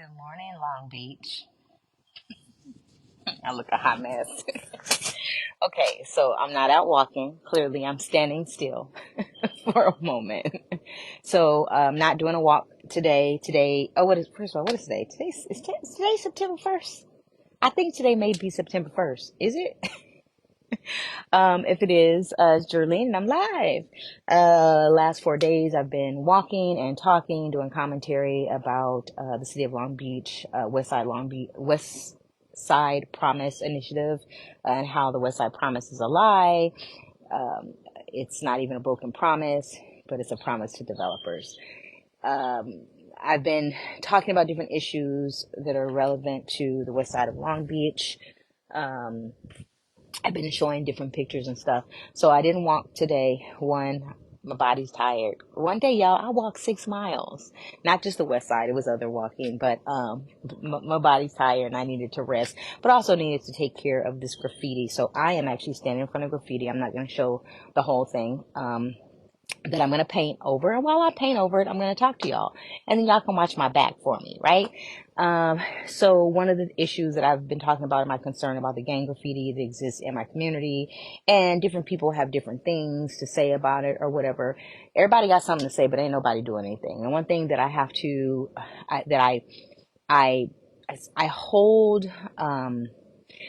Good morning, Long Beach. I look a hot mess. Okay, so I'm not out walking. Clearly, I'm standing still for a moment. So I'm not doing a walk today. First of all, what is today? Today September 1st? I think today may be September 1st. Is it? If it is, it's Jerlene and I'm live. Last 4 days I've been walking and talking, doing commentary about the city of Long Beach, West Side Promise Initiative, and how the West Side Promise is a lie. Um, it's not even a broken promise, but it's a promise to developers. Um, I've been talking about different issues that are relevant to the West Side of Long Beach. Um, I've been showing different pictures and stuff. So I didn't walk today. One, my body's tired. One day, y'all, I walked 6 miles. Not just the west side, it was other walking, but my body's tired and I needed to rest, but also needed to take care of this graffiti. So I am actually standing in front of graffiti. I'm not going to show the whole thing. That I'm going to paint over. And while I paint over it, I'm going to talk to y'all. And then y'all can watch my back for me, right? So one of the issues that I've been talking about, my concern about the gang graffiti that exists in my community, and different people have different things to say about it or whatever. Everybody got something to say, but ain't nobody doing anything. And one thing that I have to, I, I hold,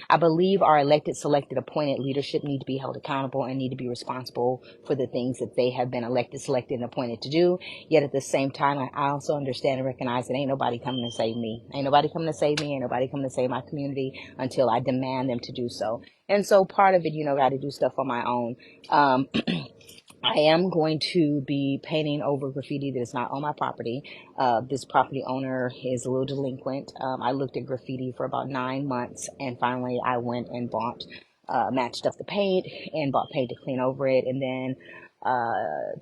I believe our elected, selected, appointed leadership need to be held accountable and need to be responsible for the things that they have been elected, selected, and appointed to do. Yet at the same time, I also understand and recognize that ain't nobody coming to save me. Ain't nobody coming to save me. Ain't nobody coming to save my community until I demand them to do so. And so part of it, got to do stuff on my own. I am going to be painting over graffiti that is not on my property. This property owner is a little delinquent. I looked at graffiti for about 9 months, and finally I went and bought, matched up the paint and bought paint to clean over it. And then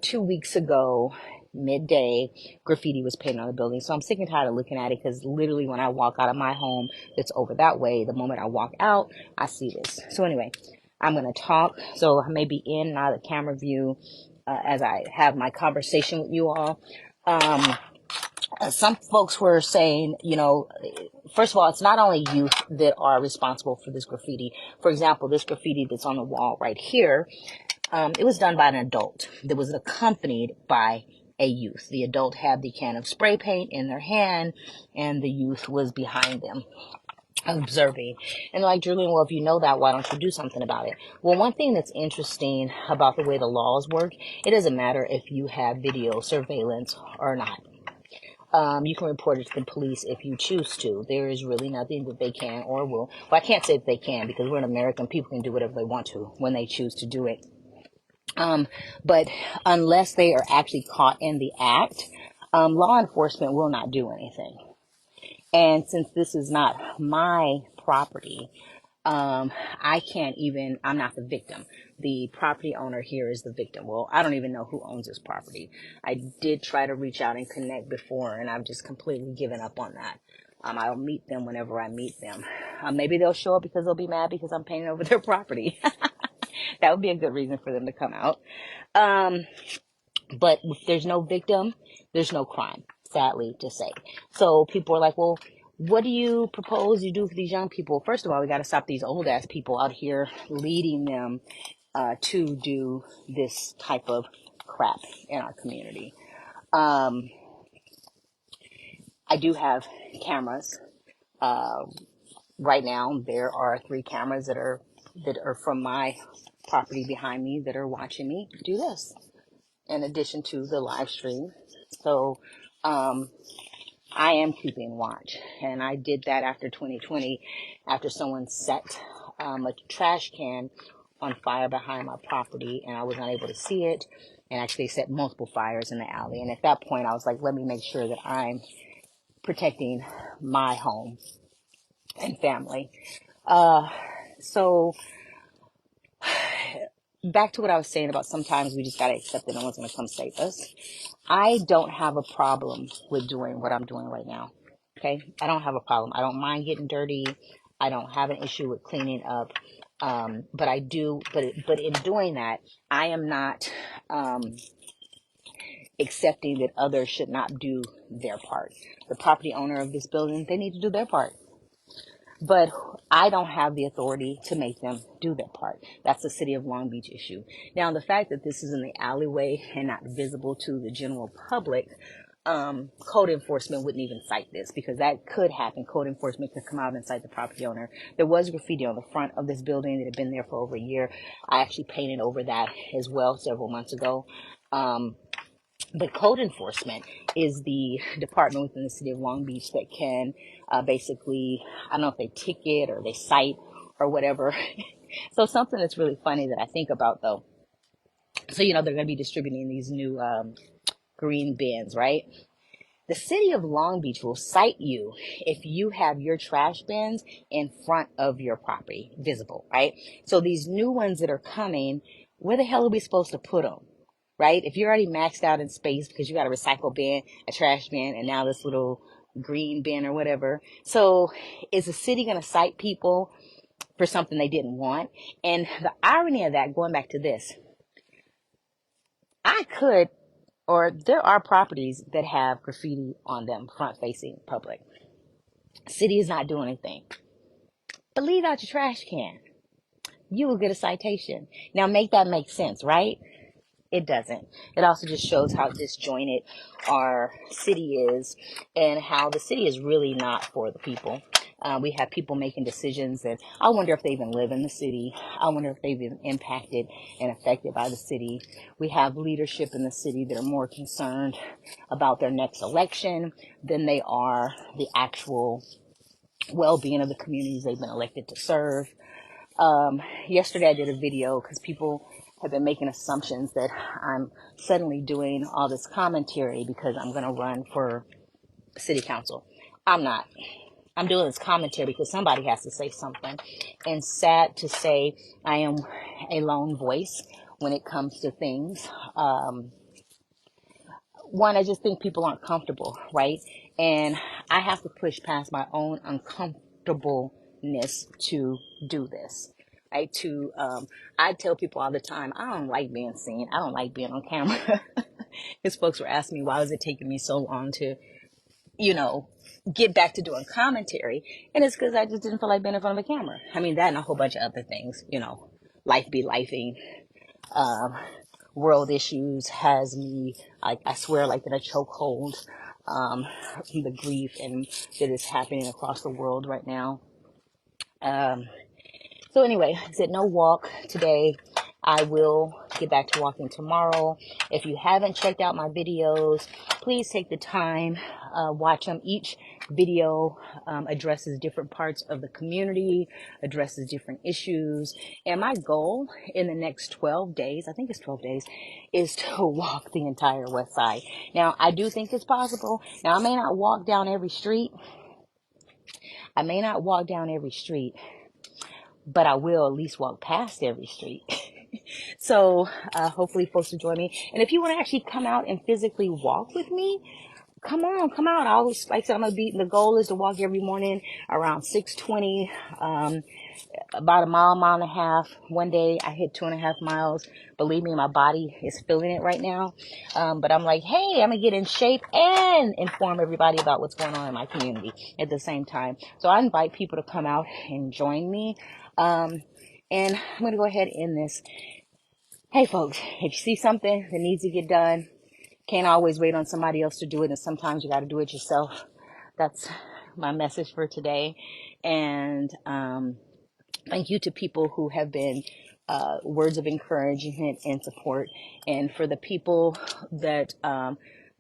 2 weeks ago, midday, graffiti was painted on the building. So I'm sick and tired of looking at it, because literally when I walk out of my home that's over that way, the moment I walk out, I see this. So anyway, I'm going to talk. So I may be in and out of the camera view as I have my conversation with you all. Some folks were saying, first of all, it's not only youth that are responsible for this graffiti. For example, this graffiti that's on the wall right here, it was done by an adult that was accompanied by a youth. The adult had the can of spray paint in their hand, and the youth was behind them observing. And like, Julian, well, if you know that, why don't you do something about it? Well, one thing that's interesting about the way the laws work, it doesn't matter if you have video surveillance or not. You can report it to the police if you choose to. There is really nothing that they can or will. Well, I can't say that they can, because we're in America and people can do whatever they want to when they choose to do it. But unless they are actually caught in the act, law enforcement will not do anything. And since this is not my property, I'm not the victim. The property owner here is the victim. Well, I don't even know who owns this property. I did try to reach out and connect before, and I've just completely given up on that. I'll meet them whenever I meet them. Maybe they'll show up because they'll be mad because I'm painting over their property. That would be a good reason for them to come out. But if there's no victim, there's no crime, sadly to say. So people are like, well, what do you propose you do for these young people? First of all, we got to stop these old ass people out here leading them to do this type of crap in our community. I do have cameras. Right now, there are 3 cameras that are from my property behind me that are watching me do this, in addition to the live stream. So I am keeping watch, and I did that after 2020, after someone set a trash can on fire behind my property, and I was unable to see it, and actually set multiple fires in the alley. And at that point, I was like, let me make sure that I'm protecting my home and family. So back to what I was saying about sometimes we just got to accept that no one's going to come save us. I don't have a problem with doing what I'm doing right now. Okay. I don't have a problem. I don't mind getting dirty. I don't have an issue with cleaning up. But but in doing that, I am not, accepting that others should not do their part. The property owner of this building, they need to do their part. But I don't have the authority to make them do their part. That's the City of Long Beach issue. Now, the fact that this is in the alleyway and not visible to the general public, code enforcement wouldn't even cite this, because that could happen. Code enforcement could come out and cite the property owner. There was graffiti on the front of this building that had been there for over a year. I actually painted over that as well several months ago. But code enforcement is the department within the City of Long Beach that can basically, I don't know if they ticket or they cite or whatever. So something that's really funny that I think about, though. So, they're going to be distributing these new green bins, right? The City of Long Beach will cite you if you have your trash bins in front of your property, visible, right? So these new ones that are coming, where the hell are we supposed to put them? Right? If you're already maxed out in space because you got a recycle bin, a trash bin, and now this little green bin or whatever. So is the city going to cite people for something they didn't want? And the irony of that, going back to this, there are properties that have graffiti on them, front facing public. City is not doing anything. But leave out your trash can. You will get a citation. Now make that make sense, right? It doesn't. It also just shows how disjointed our city is and how the city is really not for the people. We have people making decisions that I wonder if they even live in the city. I wonder if they've been impacted and affected by the city. We have leadership in the city that are more concerned about their next election than they are the actual well-being of the communities they've been elected to serve. Yesterday I did a video because people have been making assumptions that I'm suddenly doing all this commentary because I'm going to run for city council. I'm not. I'm doing this commentary because somebody has to say something. And sad to say, I am a lone voice when it comes to things. One, I just think people aren't comfortable, right? And I have to push past my own uncomfortableness to do this. Right? I tell people all the time, I don't like being seen. I don't like being on camera. Because folks were asking me, why was it taking me so long to, get back to doing commentary? And it's because I just didn't feel like being in front of a camera. I mean, that and a whole bunch of other things, life be lifing. World issues has me, I swear, like in a chokehold. The grief and that is happening across the world right now. So anyway, I said no walk today. I will get back to walking tomorrow. If you haven't checked out my videos, please take the time, watch them. Each video addresses different parts of the community, addresses different issues. And my goal in the next 12 days, I think it's 12 days, is to walk the entire West Side. Now, I do think it's possible. Now, I may not walk down every street. But I will at least walk past every street. So hopefully folks will join me. And if you want to actually come out and physically walk with me, come out. I always, like I said, the goal is to walk every morning around 6:20, about a mile and a half. One day I hit 2.5 miles. Believe me, my body is feeling it right now. But I'm like, hey, I'm gonna get in shape and inform everybody about what's going on in my community at the same time. So I invite people to come out and join me. And I'm going to go ahead and end this. Hey folks, if you see something that needs to get done, can't always wait on somebody else to do it. And sometimes you got to do it yourself. That's my message for today. And, thank you to people who have been, words of encouragement and support. And for the people that,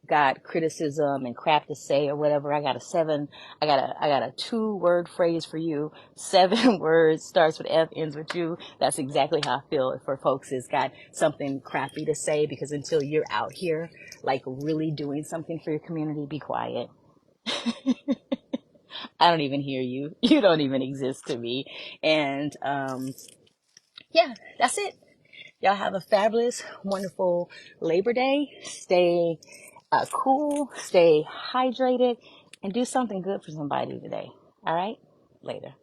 got criticism and crap to say or whatever, I got a 2-word phrase for you. 7 words, starts with F, ends with U. That's exactly how I feel for folks who's got something crappy to say, because until you're out here, like really doing something for your community, be quiet. I don't even hear you. You don't even exist to me. And, yeah, that's it. Y'all have a fabulous, wonderful Labor Day. Stay cool, stay hydrated, and do something good for somebody today. All right? Later.